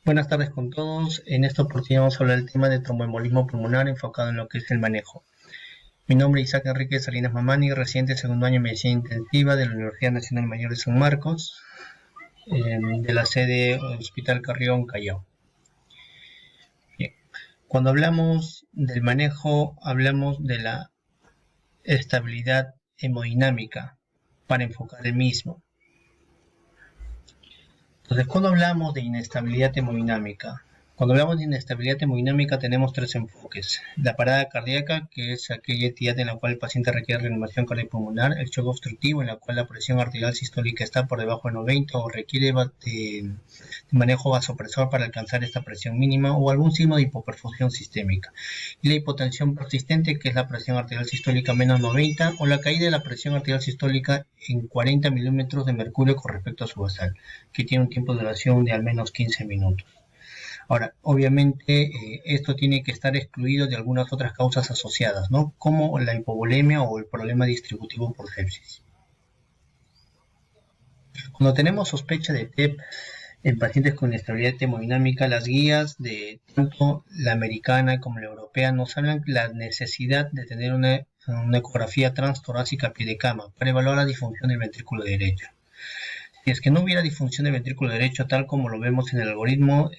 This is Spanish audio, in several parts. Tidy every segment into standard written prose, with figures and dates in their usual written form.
Buenas tardes con todos. En esta oportunidad vamos a hablar del tema de tromboembolismo pulmonar enfocado en lo que es el manejo. Mi nombre es Isaac Enrique Salinas Mamani, residente de segundo año de Medicina Intensiva de la Universidad Nacional Mayor de San Marcos, de la sede Hospital Carrión, Callao. Bien. Cuando hablamos del manejo, hablamos de la estabilidad hemodinámica para enfocar el mismo. Entonces, cuando hablamos de inestabilidad hemodinámica, tenemos tres enfoques. La parada cardíaca, que es aquella entidad en la cual el paciente requiere reanimación cardiopulmonar. El shock obstructivo, en la cual la presión arterial sistólica está por debajo de 90 o requiere de manejo vasopresor para alcanzar esta presión mínima, o algún signo de hipoperfusión sistémica. Y la hipotensión persistente, que es la presión arterial sistólica menos 90, o la caída de la presión arterial sistólica en 40 milímetros de mercurio con respecto a su basal, que tiene un tiempo de duración de al menos 15 minutos. Ahora, obviamente, esto tiene que estar excluido de algunas otras causas asociadas, ¿no? Como la hipovolemia o el problema distributivo por sepsis. Cuando tenemos sospecha de TEP en pacientes con inestabilidad hemodinámica, las guías de tanto la americana como la europea nos hablan de la necesidad de tener una ecografía transtorácica a pie de cama para evaluar la disfunción del ventrículo derecho. Si es que no hubiera disfunción del ventrículo derecho tal como lo vemos en el algoritmo,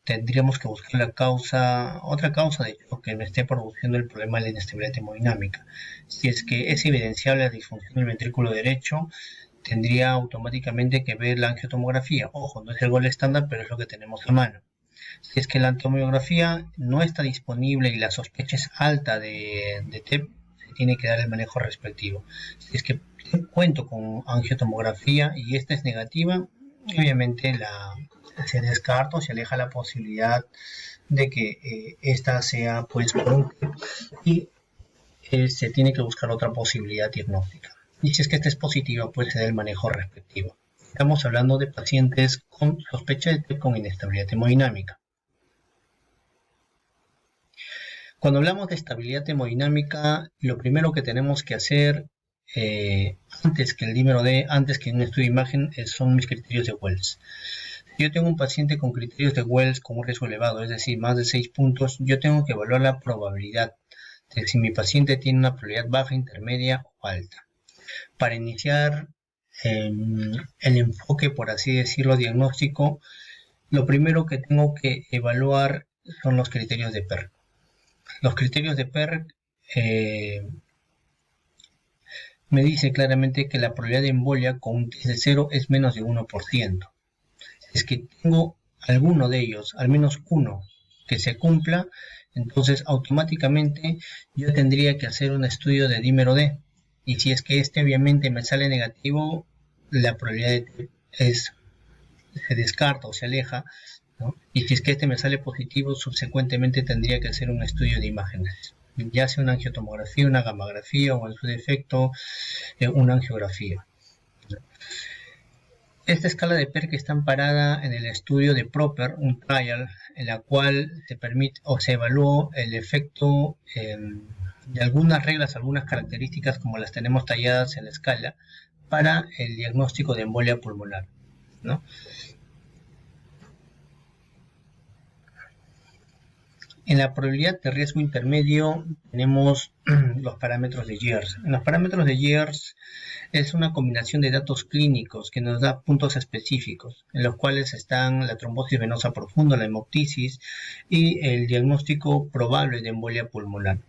tendríamos que buscar otra causa de hecho que me esté produciendo el problema de la inestabilidad hemodinámica. Si es que es evidenciable la disfunción del ventrículo derecho, tendría automáticamente que ver la angiotomografía. Ojo, no es el gol estándar, pero es lo que tenemos a mano. Si es que la angiotomografía no está disponible y la sospecha es alta de TEP, se tiene que dar el manejo respectivo. Si es que cuento con angiotomografía y esta es negativa, obviamente se descarta o se aleja la posibilidad de que esta sea pues por un TEP y se tiene que buscar otra posibilidad diagnóstica. Y si es que esta es positiva, pues se da el manejo respectivo. Estamos hablando de pacientes con sospecha de TEP con inestabilidad hemodinámica. Cuando hablamos de estabilidad hemodinámica, lo primero que tenemos que hacer antes que el dímero D, antes que un estudio de imagen, son mis criterios de Wells. Si yo tengo un paciente con criterios de Wells con un riesgo elevado, es decir, más de 6 puntos, yo tengo que evaluar la probabilidad de si mi paciente tiene una probabilidad baja, intermedia o alta. Para iniciar el enfoque, por así decirlo, diagnóstico, lo primero que tengo que evaluar son los criterios de PERC. Los criterios de PERC me dice claramente que la probabilidad de embolia con un test de 0 es menos de 1%. Si es que tengo alguno de ellos, al menos uno, que se cumpla, entonces automáticamente yo tendría que hacer un estudio de dímero D. Y si es que este obviamente me sale negativo, la probabilidad se descarta o se aleja, ¿no? Y si es que este me sale positivo, subsecuentemente tendría que hacer un estudio de imágenes, ya sea una angiotomografía, una gammagrafía o en su defecto una angiografía. Esta escala de PERC está amparada en el estudio de PROPER, un trial en la cual se permite o se evaluó el efecto de algunas reglas, algunas características como las tenemos talladas en la escala para el diagnóstico de embolia pulmonar, ¿no? En la probabilidad de riesgo intermedio tenemos los parámetros de Years. En los parámetros de Years es una combinación de datos clínicos que nos da puntos específicos, en los cuales están la trombosis venosa profunda, la hemoptisis y el diagnóstico probable de embolia pulmonar.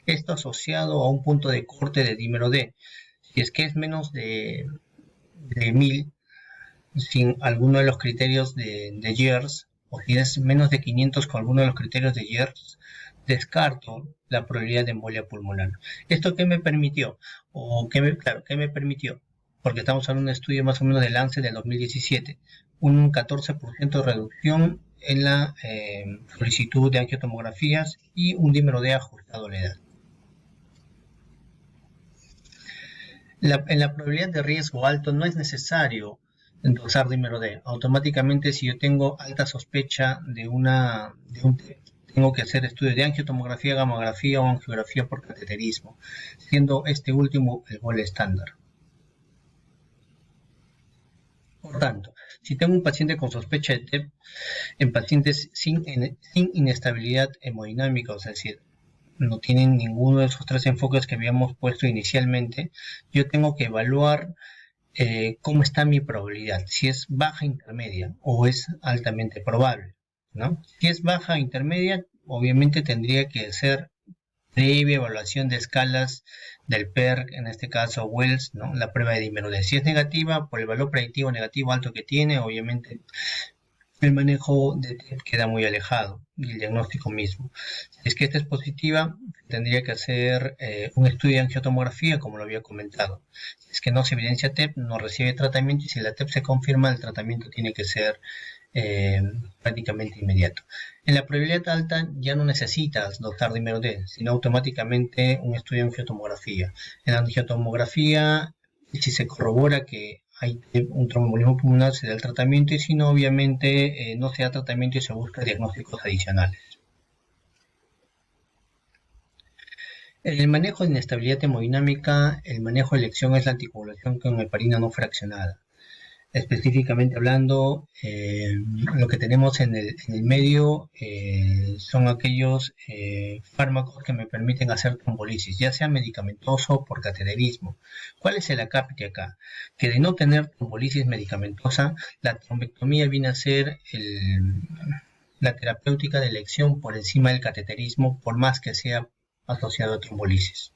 Esto asociado a un punto de corte de dímero D. Si es que es menos de 1000, sin alguno de los criterios de Years, o si es menos de 500 con alguno de los criterios de Years, descarto la probabilidad de embolia pulmonar. ¿Esto qué me permitió? ¿Qué me permitió? Porque estamos hablando de un estudio más o menos de Lancet del 2017, un 14% de reducción en la solicitud de angiotomografías y un dímero D ajustado a la edad. En la probabilidad de riesgo alto no es necesario endosar dímero D. Automáticamente, si yo tengo alta sospecha de un TEP, tengo que hacer estudios de angiotomografía, gamografía o angiografía por cateterismo, siendo este último el gol estándar. Por tanto, Si tengo un paciente con sospecha de TEP, en pacientes sin inestabilidad hemodinámica, es decir, no tienen ninguno de esos tres enfoques que habíamos puesto inicialmente, yo tengo que evaluar cómo está mi probabilidad, si es baja, intermedia o es altamente probable, ¿no? Si es baja, intermedia, obviamente tendría que ser previa evaluación de escalas del PERC, en este caso Wells, ¿no? La prueba de dimerudez. Si es negativa, por el valor predictivo negativo alto que tiene, obviamente el manejo de TEP queda muy alejado y el diagnóstico mismo. Si es que esta es positiva, tendría que hacer un estudio de angiotomografía, como lo había comentado. Si es que no se evidencia TEP, no recibe tratamiento, y si la TEP se confirma, el tratamiento tiene que ser prácticamente inmediato. En la probabilidad alta ya no necesitas dotar de D, sino automáticamente un estudio de angiotomografía. En la angiotomografía, si se corrobora que hay un tromboembolismo pulmonar, se da el tratamiento, y si no, obviamente no se da tratamiento y se busca diagnósticos adicionales. En el manejo de inestabilidad hemodinámica, el manejo de elección es la anticoagulación con heparina no fraccionada. Específicamente hablando, lo que tenemos en el medio son aquellos fármacos que me permiten hacer trombolisis, ya sea medicamentoso o por cateterismo. ¿Cuál es el acápite acá? Que de no tener trombolisis medicamentosa, la trombectomía viene a ser la terapéutica de elección por encima del cateterismo, por más que sea asociado a trombolisis.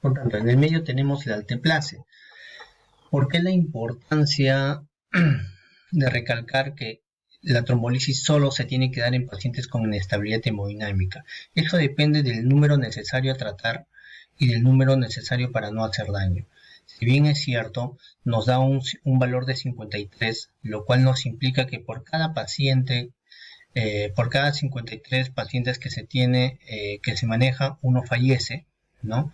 Por tanto, en el medio tenemos el alteplase. ¿Por qué la importancia de recalcar que la trombolisis solo se tiene que dar en pacientes con inestabilidad hemodinámica? Eso depende del número necesario a tratar y del número necesario para no hacer daño. Si bien es cierto, nos da un valor de 53, lo cual nos implica que por cada paciente, por cada 53 pacientes que se tiene, que se maneja, uno fallece, ¿no?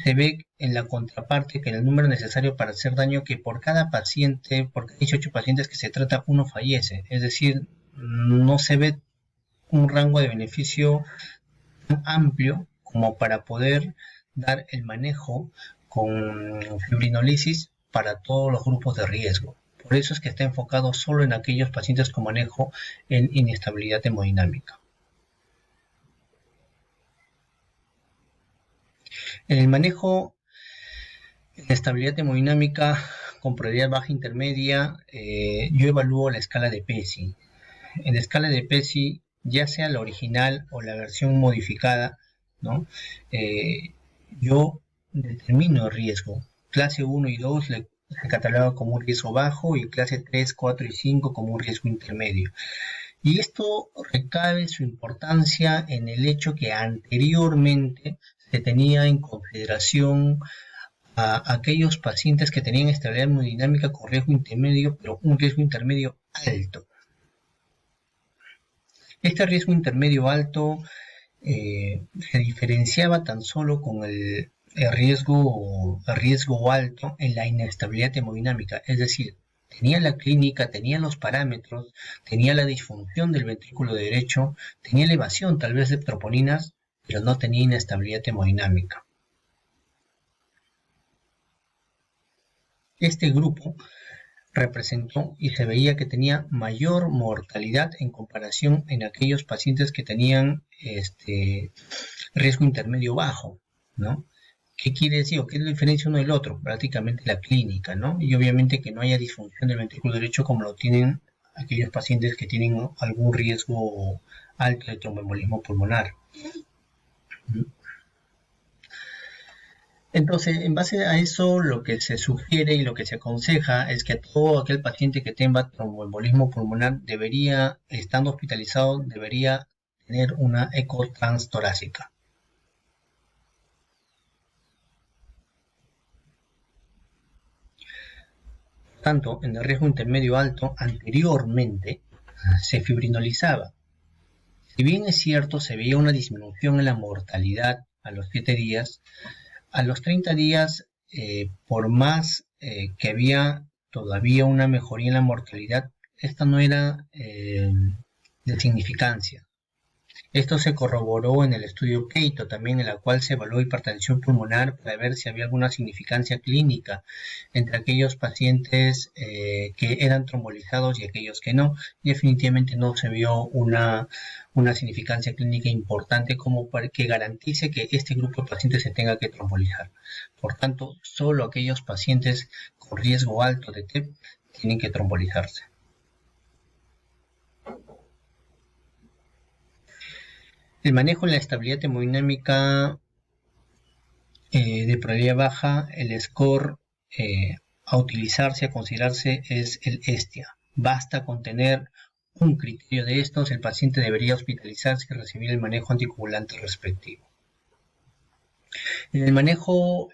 Se ve en la contraparte que el número necesario para hacer daño, que por cada paciente, por cada 18 pacientes que se trata, uno fallece. Es decir, no se ve un rango de beneficio tan amplio como para poder dar el manejo con fibrinolisis para todos los grupos de riesgo. Por eso es que está enfocado solo en aquellos pacientes con manejo en inestabilidad hemodinámica. En el manejo de estabilidad hemodinámica con probabilidad baja intermedia, yo evalúo la escala de PESI. En la escala de PESI, ya sea la original o la versión modificada, ¿no? Yo determino el riesgo. Clase 1 y 2 se cataloga como un riesgo bajo, y clase 3, 4 y 5 como un riesgo intermedio. Y esto recae su importancia en el hecho que anteriormente se tenía en consideración a aquellos pacientes que tenían estabilidad hemodinámica con riesgo intermedio, pero un riesgo intermedio alto. Este riesgo intermedio alto se diferenciaba tan solo con el riesgo alto en la inestabilidad hemodinámica, es decir, tenía la clínica, tenía los parámetros, tenía la disfunción del ventrículo derecho, tenía elevación tal vez de troponinas, pero no tenía inestabilidad hemodinámica. Este grupo representó y se veía que tenía mayor mortalidad en comparación en aquellos pacientes que tenían riesgo intermedio bajo, ¿no? ¿Qué quiere decir? ¿Qué es la diferencia uno del otro? Prácticamente la clínica, ¿no? Y obviamente que no haya disfunción del ventrículo derecho como lo tienen aquellos pacientes que tienen algún riesgo alto de tromboembolismo pulmonar. Entonces, en base a eso, lo que se sugiere y lo que se aconseja es que todo aquel paciente que tenga tromboembolismo pulmonar debería, estando hospitalizado, debería tener una eco transtorácica. Tanto en el riesgo intermedio alto, anteriormente se fibrinolizaba. Si bien es cierto, se veía una disminución en la mortalidad a los 7 días, a los 30 días, por más que había todavía una mejoría en la mortalidad, esta no era de significancia. Esto se corroboró en el estudio Keito también, en la cual se evaluó hipertensión pulmonar para ver si había alguna significancia clínica entre aquellos pacientes que eran trombolizados y aquellos que no, y definitivamente no se vio una significancia clínica importante como para que garantice que este grupo de pacientes se tenga que trombolizar. Por tanto, solo aquellos pacientes con riesgo alto de TEP tienen que trombolizarse. El manejo en la estabilidad hemodinámica de probabilidad baja, el score a utilizarse, a considerarse es el ESTIA. Basta con tener un criterio de estos, el paciente debería hospitalizarse y recibir el manejo anticoagulante respectivo. En el manejo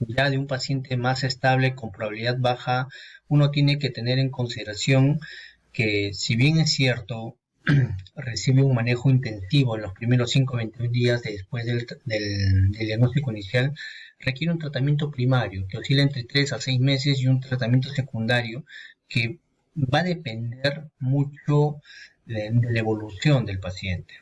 ya de un paciente más estable con probabilidad baja, uno tiene que tener en consideración que, si bien es cierto, recibe un manejo intensivo en los primeros 5 a 21 días después del diagnóstico inicial, requiere un tratamiento primario que oscila entre 3 a 6 meses y un tratamiento secundario que va a depender mucho de la evolución del paciente.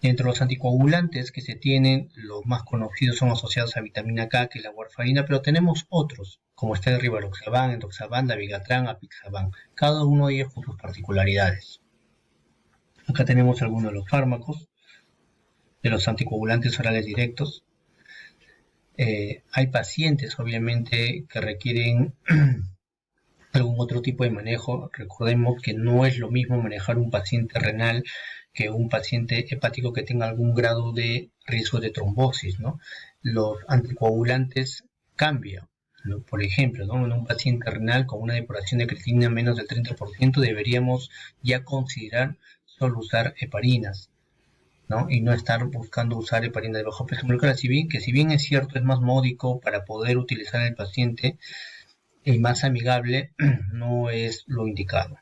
Entre los anticoagulantes que se tienen, los más conocidos son asociados a vitamina K, que es la warfarina, pero tenemos otros, como está el rivaroxaban, endoxaban, dabigatran, apixaban, cada uno de ellos con sus particularidades. Acá tenemos algunos de los fármacos, de los anticoagulantes orales directos. Hay pacientes, obviamente, que requieren algún otro tipo de manejo. Recordemos que no es lo mismo manejar un paciente renal que un paciente hepático que tenga algún grado de riesgo de trombosis, ¿no? Los anticoagulantes cambian, ¿no? Por ejemplo, ¿no? En un paciente renal con una depuración de creatinina menos del 30% deberíamos ya considerar solo usar heparinas, ¿no? Y no estar buscando usar heparinas de bajo peso molecular, si bien es cierto, es más módico para poder utilizar en el paciente y más amigable, no es lo indicado.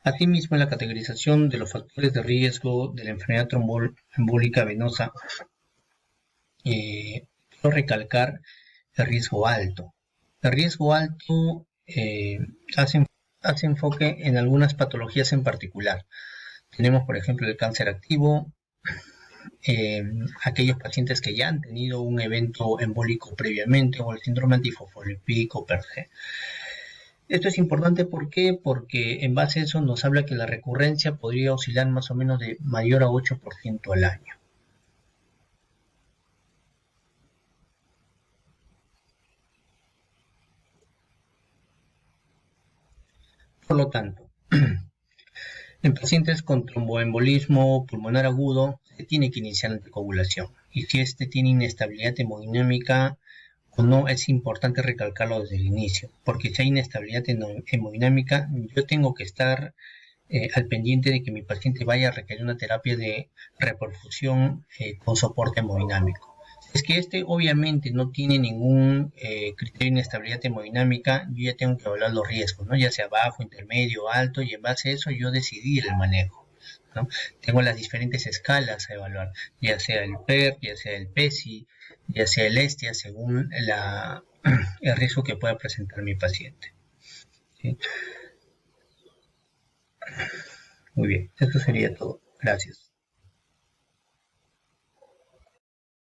Asimismo, en la categorización de los factores de riesgo de la enfermedad tromboembólica venosa, quiero recalcar el riesgo alto. El riesgo alto hace enfoque en algunas patologías en particular. Tenemos, por ejemplo, el cáncer activo, aquellos pacientes que ya han tenido un evento embólico previamente o el síndrome antifosfolipídico per se. Esto es importante, ¿por qué? Porque en base a eso nos habla que la recurrencia podría oscilar más o menos de mayor a 8% al año. Por lo tanto, en pacientes con tromboembolismo pulmonar agudo se tiene que iniciar la anticoagulación. Y si este tiene inestabilidad hemodinámica o no, es importante recalcarlo desde el inicio, porque si hay inestabilidad hemodinámica, yo tengo que estar al pendiente de que mi paciente vaya a requerir una terapia de reperfusión con soporte hemodinámico. Es que este obviamente no tiene ningún criterio de inestabilidad hemodinámica, yo ya tengo que evaluar los riesgos, ¿no? Ya sea bajo, intermedio, alto, y en base a eso yo decidir el manejo, ¿no? Tengo las diferentes escalas a evaluar, ya sea el PER, ya sea el PESI, ya sea el ESTIA, según el riesgo que pueda presentar mi paciente, ¿sí? Muy bien, esto sería todo. Gracias.